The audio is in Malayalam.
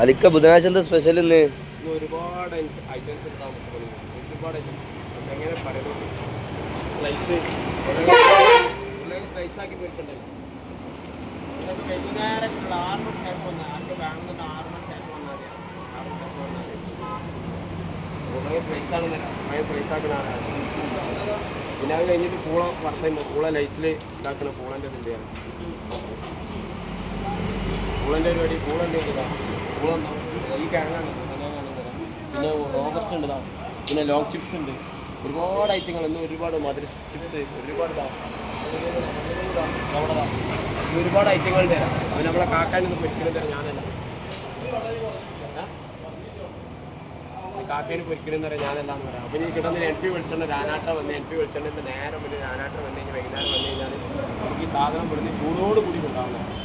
അലിക്ക ബുധനാഴ്ച എന്താ സ്പെഷ്യൽ ഇന്ന്? ഒരുപാട് ഐറ്റംസ് ഉണ്ടാവും. ഒരുപാട് ഐറ്റംസ് എങ്ങനെ പറയുന്നത് സ്ലൈസ് സ്ലൈസാക്കി പൊരിച്ചിട്ടുണ്ടല്ലോ. ഇതൊക്കെ വൈകുന്നേരം 6 മണിക്ക് ശേഷം വന്നാൽ ആർക്ക് വേണമെന്നുണ്ട് 6 മണിക്ക് ശേഷം വന്നാൽ മതി. 6 മണിക്ക് ശേഷം വന്നാൽ മതി. സ്ലൈസാണ് സ്ലൈസാക്കുന്ന ആളാണ്. പിന്നെ അത് കഴിഞ്ഞിട്ട് പൂള വറുത്തുണ്ട്. പൂള ലൈസിൽ ഉണ്ടാക്കുന്ന പൂളൻ്റെ ഇതിൻ്റെയാണ്. പൂളൻ്റെ പരിപാടി പൂളൻ്റെ പൂള ഈ കിഴങ്ങാണ് പിന്നെ റോബസ്റ്റ് ഉണ്ട്. പിന്നെ ലോങ് ചിപ്സ് ഉണ്ട്. ഒരുപാട് ഐറ്റങ്ങൾ ഇന്ന് ഒരുപാട് മധുര ചിപ്സ് ഒരുപാട് ഒരുപാട് ഐറ്റങ്ങളുടെ തരാം. അവൻ നമ്മളെ കാക്കാനൊന്നും പൊരിക്കലും തരാം. ഞാനല്ല കാക്കേന് പൊരിക്കലും തരാം. ഞാനല്ലാന്ന് പറയാം. അപ്പം ഈ കിട്ടുന്ന NP വിളിച്ചെണ്ണ രാനാട്ട വന്ന് NP വിളിച്ചെണ്ണ നേരം വന്ന് രാനാട്ട വന്നു കഴിഞ്ഞാൽ വൈകുന്നേരം വന്നു കഴിഞ്ഞാൽ നമുക്ക് ഈ സാധനം ഇവിടുന്ന് ചൂടോട് കൂടി കൊണ്ടാവുന്നതാണ്.